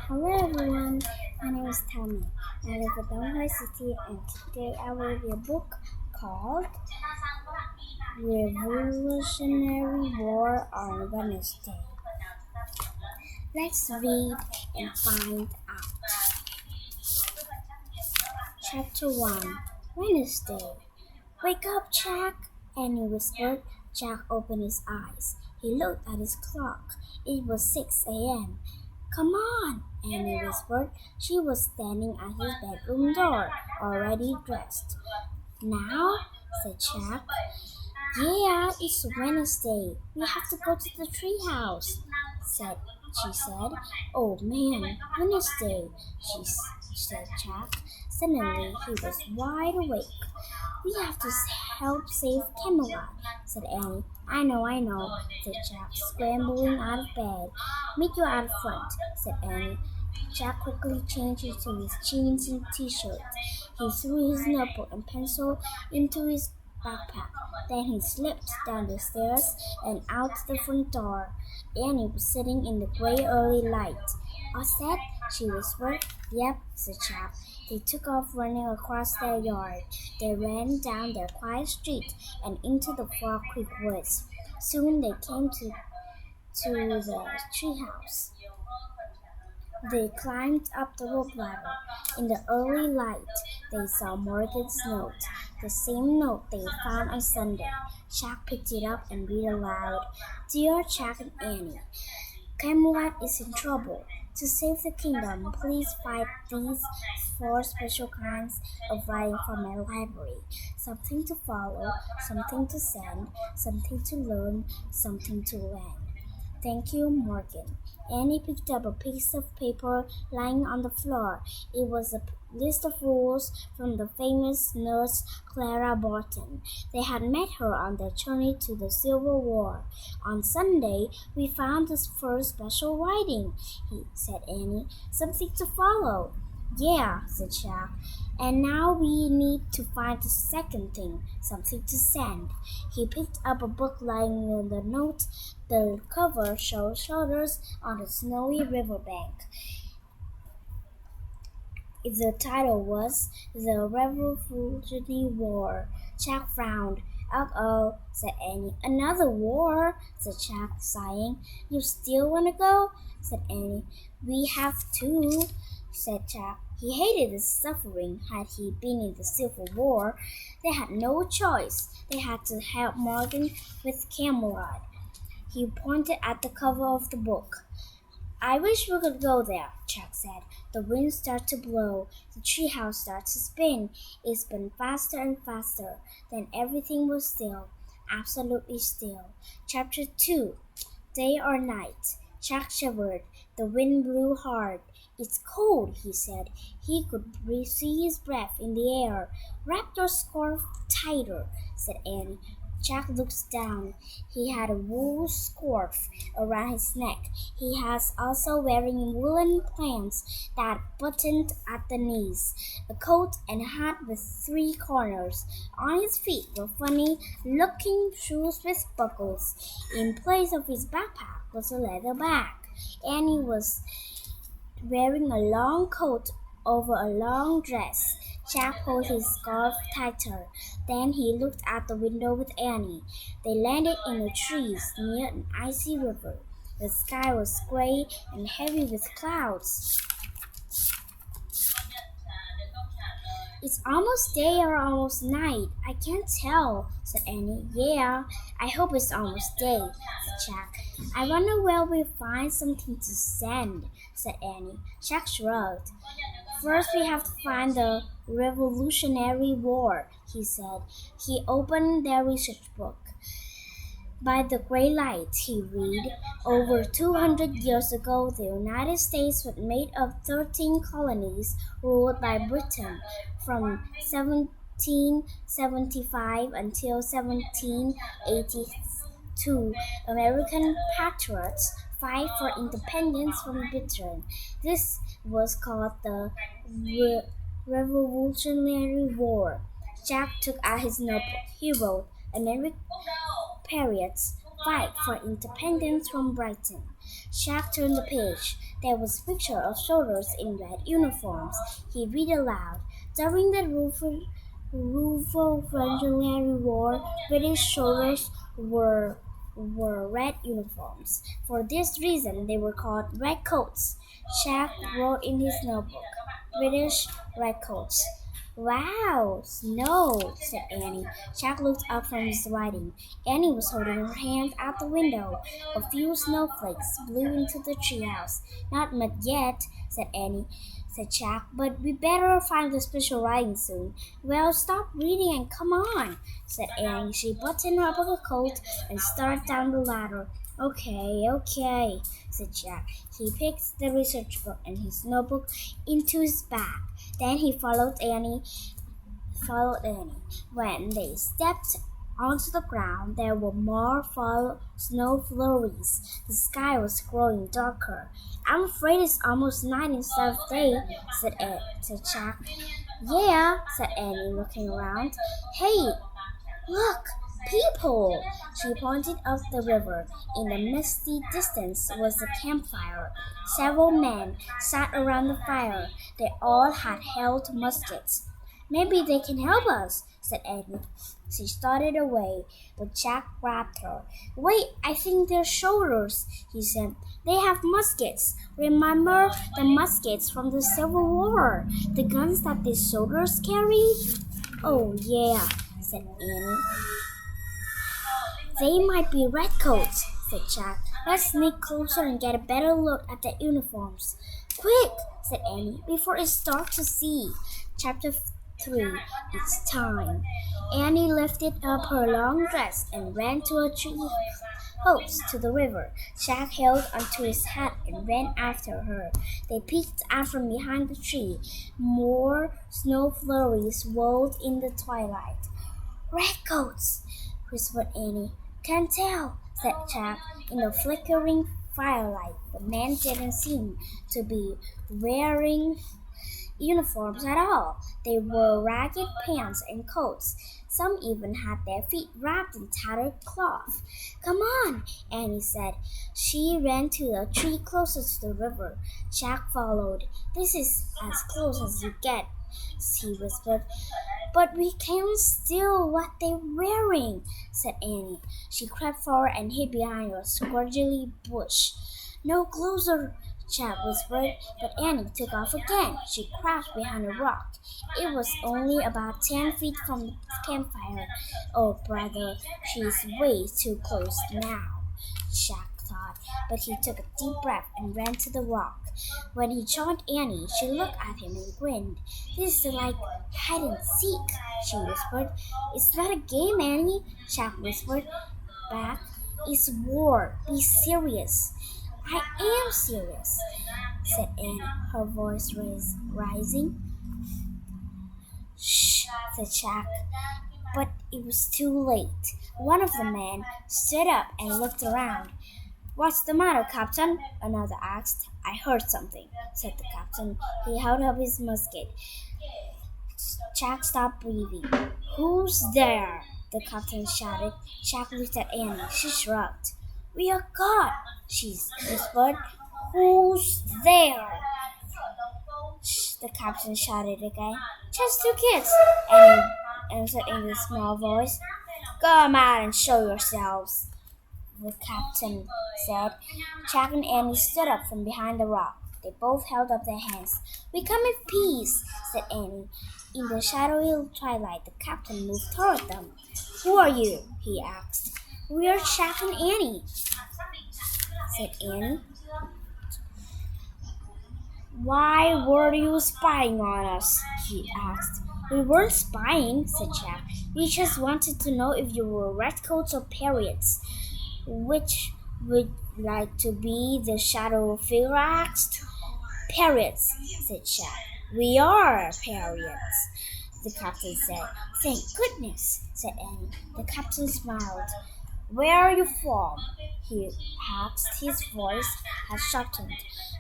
Hello everyone, my name is Tammy. I live in Donghai City and today I will read a book called Revolutionary War on Wednesday. Let's read and find out. Chapter 1 Wednesday. Wake up, Jack, Annie whispered. Jack opened his eyes. He looked at his clock. It was 6 a.m. Come on, Annie whispered. She was standing at his bedroom door, already dressed. Now, said Jack. Yeah, it's Wednesday. We have to go to the treehouse, she said. Oh man, Wednesday, said Jack. Suddenly, he was wide awake. We have to help save Camelot, said Annie. I know, said Jack, scrambling out of bed. Meet you out front, said Annie. Jack quickly changed into his jeans and t-shirt. He threw his notebook and pencil into his backpack. Then he slipped down the stairs and out the front door. Annie was sitting in the gray early light. All set? She whispered. Yep, said Jack. They took off running across their yard. They ran down their quiet street and into the Frog Creek woods. Soon they came to the treehouse. They climbed up the rope ladder. In the early light, they saw Morgan's note, the same note they found on Sunday. Jack picked it up and read aloud. Dear Jack and Annie, Camelot is in trouble. To save the kingdom, please find these 4 special kinds of writing from my library. Something to follow, something to send, something to learn, something to lend. Thank you, Morgan. Annie picked up a piece of paper lying on the floor. It was a list of rules from the famous nurse Clara Barton. They had met her on their journey to the Civil War. On Sunday, we found this first special writing, said Annie. Something to follow. Yeah, said Jack. And now we need to find the second thing, something to send. He picked up a book lying on the note. The cover showed shoulders on a snowy riverbank. The title was The Revolutionary War. Jack frowned. Uh-oh, said Annie. Another war, said Jack, sighing. You still want to go? Said Annie. We have to, said Jack. He hated the suffering. Had he been in the Civil War, they had no choice. They had to help Morgan with Camelot. He pointed at the cover of the book. I wish we could go there, Jack said. The wind started to blow. The treehouse started to spin. It spun faster and faster. Then everything was still, absolutely still. Chapter 2 Day or Night. Jack shivered. The wind blew hard. It's cold, he said. He could see his breath in the air. Wrap your scarf tighter, said Annie. Jack looked down. He had a wool scarf around his neck. He was also wearing woolen pants that buttoned at the knees, a coat and hat with 3 corners. On his feet were funny-looking shoes with buckles. In place of his backpack was a leather bag. Annie was wearing a long coat over a long dress. Jack pulled his scarf tighter. Then he looked out the window with Annie. They landed in the trees near an icy river. The sky was gray and heavy with clouds. It's almost day or almost night. I can't tell, said Annie. Yeah, I hope it's almost day, said Jack. I wonder where we'll find something to send, said Annie. Jack shrugged. First we have to find the Revolutionary War, he said. He opened their research book. By the gray light, he read, over 200 years ago, the United States was made of 13 colonies ruled by Britain from 1775 until 1782. American patriots fight for independence from Britain. This was called the Revolutionary War. Jack took out his notebook. He wrote, American patriots fight for independence from Britain. Jack turned the page. There was a picture of soldiers in red uniforms. He read aloud. During the Revolutionary War, British soldiers wore red uniforms. For this reason, they were called redcoats. Jack wrote in his notebook, British redcoats. Wow, snow, said Annie. Jack looked up from his writing. Annie was holding her hand out the window. A few snowflakes blew into the treehouse. Not much yet, said Jack, but we better find the special writing soon. Well, stop reading and come on, said Annie. She buttoned up her coat and started down the ladder. Okay, said Jack. He picked the research book and his notebook into his bag. Then he followed Annie. When they stepped onto the ground, there were more snow flurries. The sky was growing darker. I'm afraid it's almost night instead of day, said Jack. Yeah, said Annie, looking around. Hey, look, people! She pointed up the river. In the misty distance was a campfire. Several men sat around the fire. They all had held muskets. Maybe they can help us, said Annie. She started away, but Jack grabbed her. Wait, I think they're soldiers, he said. They have muskets. Remember the muskets from the Civil War? The guns that the soldiers carried? Oh, yeah, said Annie. They might be redcoats, said Jack. Let's sneak closer and get a better look at the uniforms. Quick, said Annie, before it's dark to see. Chapter 3. It's time. Annie lifted up her long dress and ran to a tree close to the river. Jack held onto his hat and ran after her. They peeked out from behind the tree. More snow flurries rolled in the twilight. Redcoats, whispered Annie. Can't tell, said Jack. In the flickering firelight, the men didn't seem to be wearing uniforms at all. They wore ragged pants and coats. Some even had their feet wrapped in tattered cloth. Come on, Annie said. She ran to the tree closest to the river. Jack followed. This is as close as you get, he whispered. But we can't steal what they're wearing, said Annie. She crept forward and hid behind a squirrely bush. No closer, Jack whispered, but Annie took off again. She crouched behind a rock. It was only about 10 feet from the campfire. Oh, brother, she's way too close now, Jack thought, but he took a deep breath and ran to the rock. When he joined Annie, she looked at him and grinned. This is like hide and seek, she whispered. It's not a game, Annie, Jack whispered back. It's war. Be serious. I am serious, said Annie, her voice rising. Shh, said Jack. But it was too late. One of the men stood up and looked around. What's the matter, Captain? Another asked. I heard something, said the captain. He held up his musket. Jack stopped breathing. Who's there? The captain shouted. Jack looked at Annie. She shrugged. We are caught, she whispered. Who's there? Shh, the captain shouted again. Just two kids, Annie answered in a small voice. Come out and show yourselves, the captain said. Jack and Annie stood up from behind the rock. They both held up their hands. We come in peace, said Annie. In the shadowy twilight, the captain moved toward them. Who are you? He asked. We're Jack and Annie, said Annie. Why were you spying on us? He asked. We weren't spying, said Jack. We just wanted to know if you were redcoats or Patriots. Which would like to be, the shadow figure asked. Patriots, said Jack. We are Patriots, the captain said. Thank goodness, said Annie. The captain smiled. Where are you from? He asked. His voice had softened.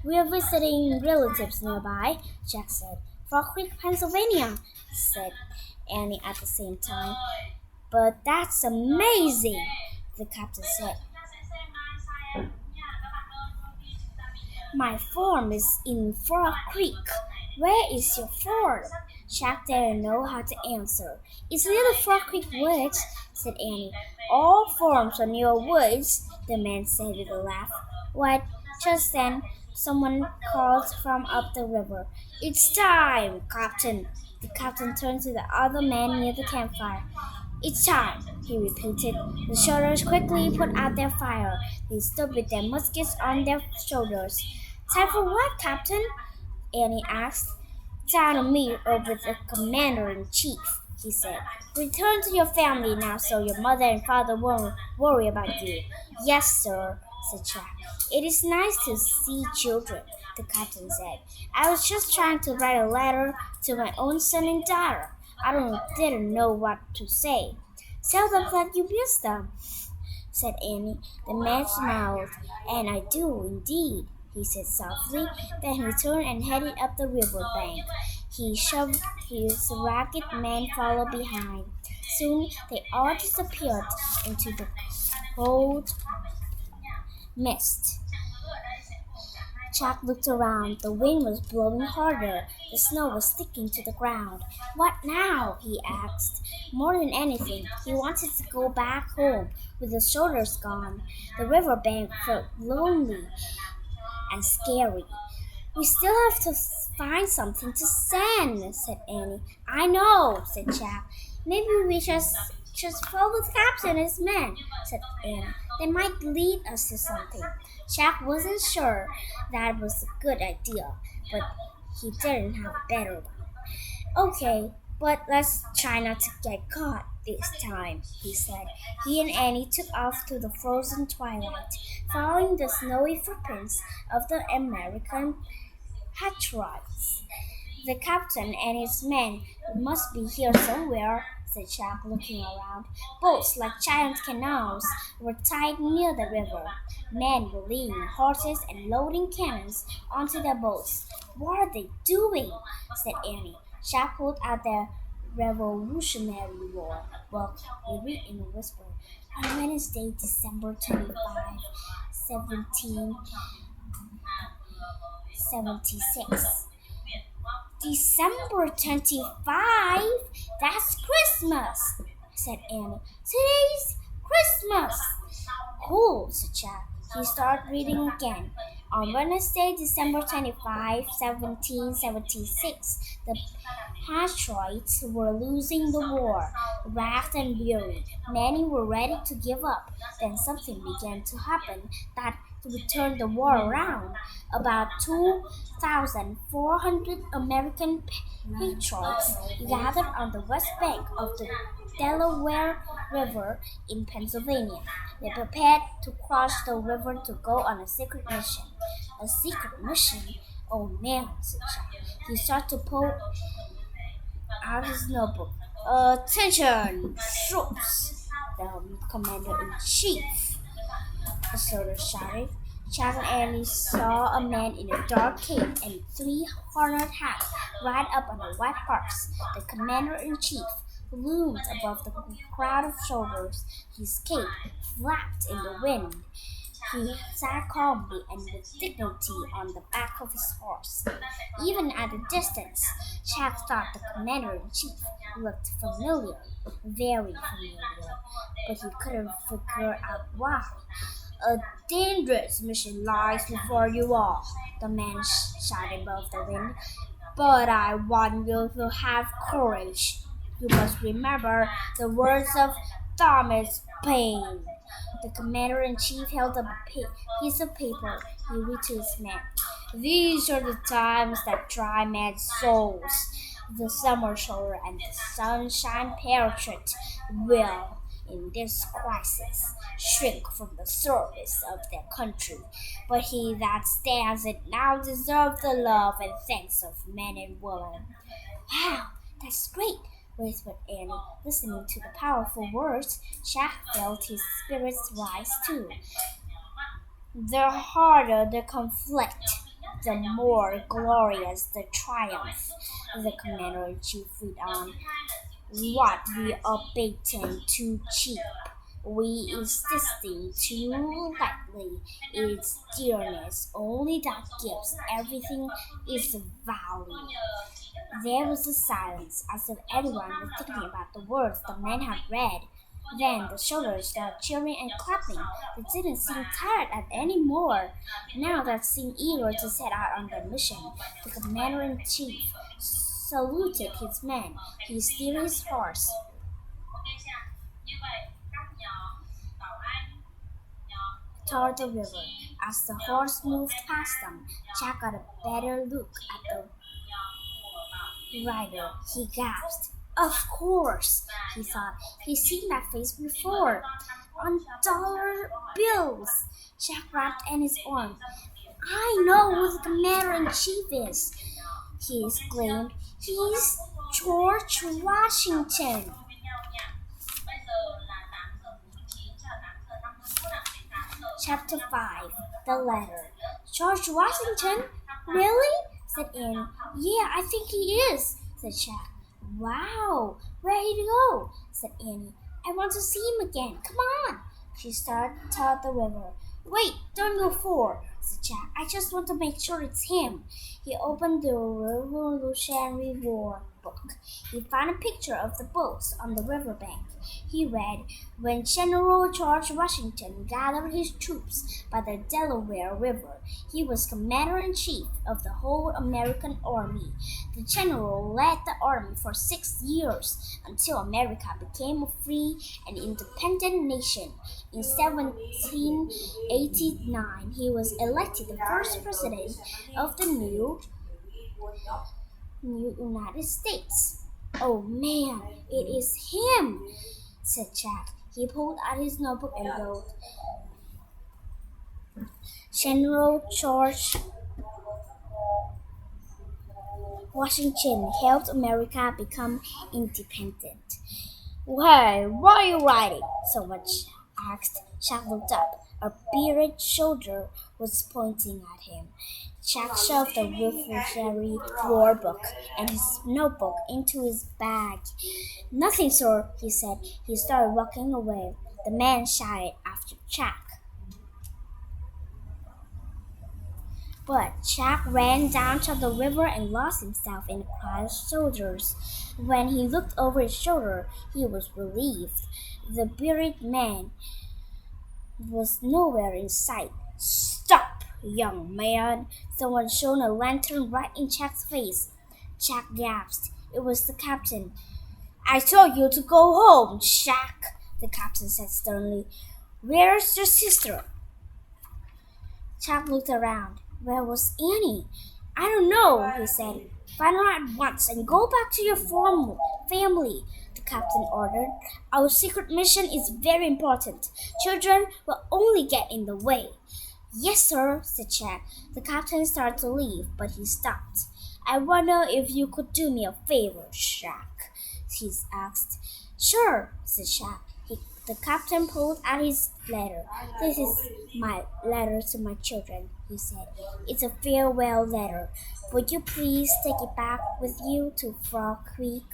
We are visiting relatives nearby, Jack said. Frog Creek, Pennsylvania, said Annie at the same time. But that's amazing, the captain said. My farm is in Frog Creek. Where is your farm? Jack didn't know how to answer. It's near the Frog Creek woods, said Annie. All farms are near woods, the man said with a laugh. What? Just then, someone called from up the river. It's time, Captain. The captain turned to the other man near the campfire. It's time, he repeated. The soldiers quickly put out their fire. They stood with their muskets on their shoulders. Time for what, Captain? Annie asked. Time to meet up with the commander-in-chief, he said. Return to your family now so your mother and father won't worry about you. Yes, sir, said Jack. It is nice to see children, the captain said. I was just trying to write a letter to my own son and daughter. Didn't know what to say. Tell them that you miss them, said Annie. The man smiled. And I do, indeed, he said softly. Then he turned and headed up the river bank. He shoved his ragged man followed behind. Soon they all disappeared into the cold mist. Jack looked around. The wind was blowing harder. The snow was sticking to the ground. What now? He asked. More than anything, he wanted to go back home with the shoulders gone. The river bank felt lonely and scary. We still have to find something to send, said Annie. I know, said Jack. Maybe we just follow the captain and his men, said Annie. They might lead us to something. Jack wasn't sure that was a good idea, but he didn't have a better one. Okay, but let's try not to get caught this time, he said. He and Annie took off through the frozen twilight, following the snowy footprints of the American patriots. The captain and his men must be here somewhere, said Jack, looking around. Boats like giant canoes were tied near the river. Men were leading horses and loading cannons onto their boats. What are they doing? Said Annie. Jack pulled out the Revolutionary War book. He read in a whisper. On Wednesday, December 25, 1776. December 25? That's Christmas, said Annie. Today's Christmas. Cool, said Jack. He started reading again. On Wednesday, December 25, 1776, the Patriots were losing the war, ragged and weary. Many were ready to give up. Then something began to happen that would turn the war around. About 2,400 American patriots gathered on the west bank of the Delaware River in Pennsylvania. They prepared to cross the river to go on a secret mission. A secret mission? Oh man, said Jack. He started to pull out his notebook. Attention, troops! The commander-in-chief, the soldier shouted. Jack and Annie saw a man in a dark cape and three-cornered hat ride up on a white horse. The commander-in-chief loomed above the crowd of soldiers. His cape flapped in the wind. He sat calmly and with dignity on the back of his horse. Even at a distance, Jack thought the commander-in-chief looked familiar, very familiar, but he couldn't figure out why. A dangerous mission lies before you all, the man shouted above the wind. But I want you to have courage. You must remember the words of Thomas Paine. The commander-in-chief held up a piece of paper. He read to his men. These are the times that try men's souls. The summer soldier and the sunshine patriot will, in this crisis, shrink from the service of their country. But he that stands it now deserves the love and thanks of men and women. Wow, that's great, whispered Annie, listening to the powerful words. Jack felt his spirits rise too. The harder the conflict, the more glorious the triumph, the commander-in-chief went on. What we are beaten too cheap. We insisting too lightly its dearness, only that gives everything its value. There was a silence, as if everyone was thinking about the words the man had read. Then the soldiers started cheering and clapping. They didn't seem tired at any more. Now they seemed eager to set out on their mission. The commander-in-chief saluted his men. He steered his horse toward the river. As the horse moved past them, Jack got a better look at the rider. He gasped. Of course, he thought. He's seen that face before. On dollar bills. Jack wrapped Annie's arm. I know who the commander-in-chief is, he exclaimed. He's George Washington. Chapter 5 The Letter. George Washington? Really? Said Annie. Yeah, I think he is, said Jack. Wow, where'd he go? Said Annie. I want to see him again. Come on. She started toward the river. Wait, don't go far, said Jack. I just want to make sure it's him. He opened the Revolutionary War book. He found a picture of the boats on the riverbank. He read, when General George Washington gathered his troops by the Delaware River, he was commander-in-chief of the whole American army. The general led the army for 6 years until America became a free and independent nation. In 1789, he was elected the first president of the new United States. Oh man, it is him, said Jack. He pulled out his notebook and wrote, General George Washington helped America become independent. Why are you writing so much? Asked. Jack looked up. A bearded soldier was pointing at him. Jack shoved the Revolutionary War book and his notebook into his bag. Nothing, sir, he said. He started walking away. The man shouted after Jack. But Jack ran down to the river and lost himself in a crowd of soldiers. When he looked over his shoulder, he was relieved. The bearded man was nowhere in sight. Stop, young man! Someone shone a lantern right in Jack's face. Jack gasped. It was the captain. I told you to go home, Jack, the captain said sternly. Where's your sister? Jack looked around. Where was Annie? I don't know, he said. Find her at once and go back to your family, the captain ordered. Our secret mission is very important. Children will only get in the way. Yes, sir, said Jack. The captain started to leave, but he stopped. I wonder if you could do me a favor, Jack, he asked. Sure, said Jack. The captain pulled out his letter. This is my letter to my children, he said. It's a farewell letter. Would you please take it back with you to Frog Creek?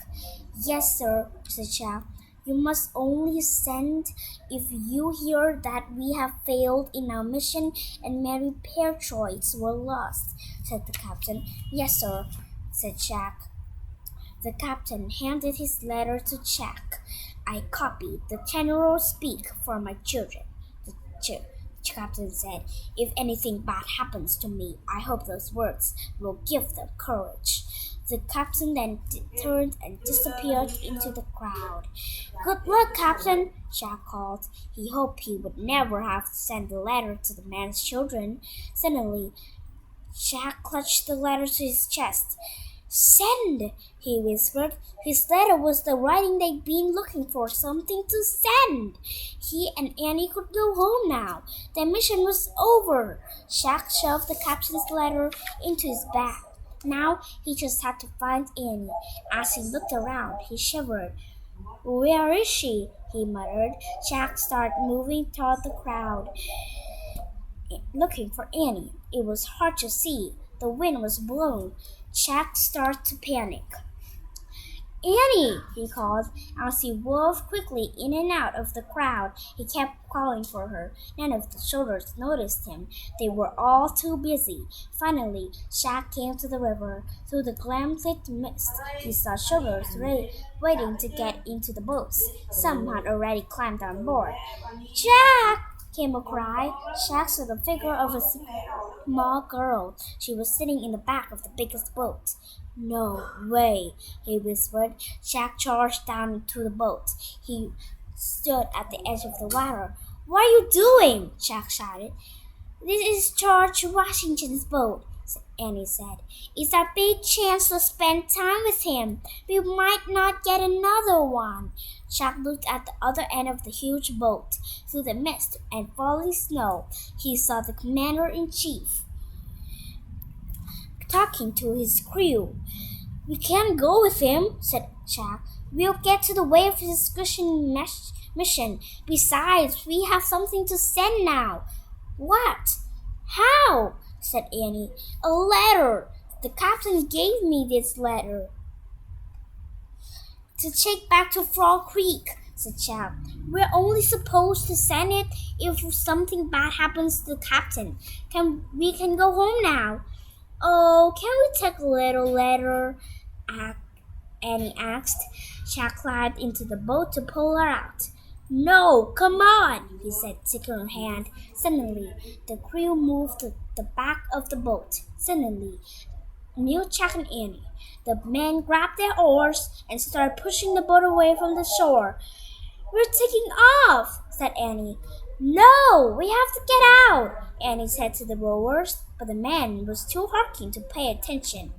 Yes, sir, said Jack. You must only send if you hear that we have failed in our mission and many patriots were lost, said the captain. Yes, sir, said Jack. The captain handed his letter to Jack. I copied the general speak for my children, the captain said. If anything bad happens to me, I hope those words will give them courage. The captain then turned and disappeared into the crowd. Good luck, Captain, Jack called. He hoped he would never have to send the letter to the man's children. Suddenly, Jack clutched the letter to his chest. Send, he whispered. His letter was the writing they'd been looking for, something to send. He and Annie could go home now. Their mission was over. Jack shoved the captain's letter into his bag. Now he just had to find Annie. As he looked around, he shivered. Where is she? He muttered. Jack started moving toward the crowd, looking for Annie. It was hard to see. The wind was blowing. Jack started to panic. Annie, he called, as he wove quickly in and out of the crowd. He kept calling for her. None of the soldiers noticed him. They were all too busy. Finally, Jack came to the river. Through the glam-lit mist, he saw soldiers waiting to get into the boats. Some had already climbed on board. Jack! Came a cry. Jack saw the figure of a small girl. She was sitting in the back of the biggest boat. No way, he whispered. Jack charged down into the boat. He stood at the edge of the water. What are you doing? Jack shouted. This is George Washington's boat, Annie said. It's our big chance to spend time with him. We might not get another one. Jack looked at the other end of the huge boat. Through the mist and falling snow, he saw the commander-in-chief talking to his crew. We can't go with him, said Jack. We'll get to the way of his excursion mission. Besides, we have something to send now. What? How? Said Annie. A letter. The captain gave me this letter to take back to Frog Creek, said Jack. We're only supposed to send it if something bad happens to the captain. We can go home now. Oh, can we take a little letter? Annie asked. Jack climbed into the boat to pull her out. No, come on, he said, taking her hand. Suddenly, the crew moved to the back of the boat. Suddenly, knew Jack and Annie. The men grabbed their oars and started pushing the boat away from the shore. We're taking off, said Annie. No, we have to get out, Annie said to the rowers, but the man was too harking to pay attention.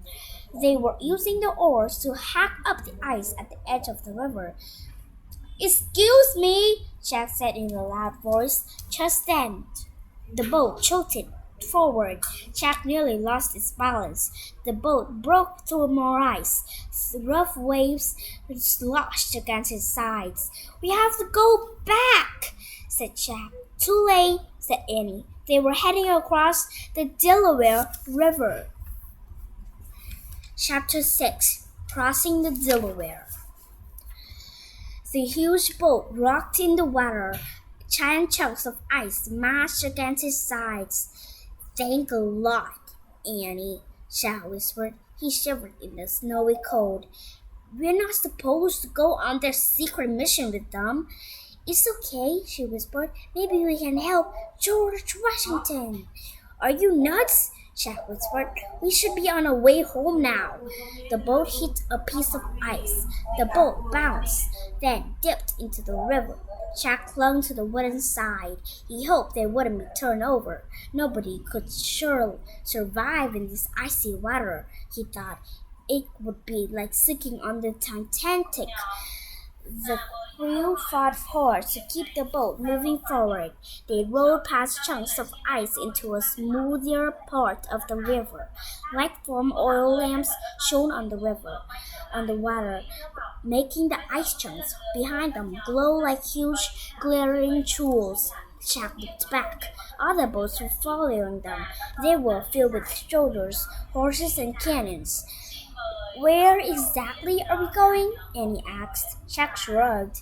They were using the oars to hack up the ice at the edge of the river. Excuse me, Jack said in a loud voice. Just then, the boat tilted forward. Jack nearly lost its balance. The boat broke through more ice. The rough waves sloshed against his sides. We have to go back, said Jack. Too late, said Annie. They were heading across the Delaware River. Chapter 6. Crossing the Delaware. The huge boat rocked in the water. Giant chunks of ice smashed against its sides. Thank a lot, Annie, Jack whispered. He shivered in the snowy cold. We're not supposed to go on their secret mission with them. It's okay, she whispered. Maybe we can help George Washington. Are you nuts? Jack whispered. We should be on our way home now. The boat hit a piece of ice. The boat bounced, then dipped into the river. Jack clung to the wooden side. He hoped they wouldn't be turned over. Nobody could surely survive in this icy water, he thought. It would be like sinking on the Titanic. The crew fought hard to keep the boat moving forward. They rowed past chunks of ice into a smoother part of the river. Light from oil lamps shone on the water, making the ice chunks behind them glow like huge glittering jewels. Jack looked back. Other boats were following them. They were filled with soldiers, horses, and cannons. Where exactly are we going? Annie asked. Jack shrugged.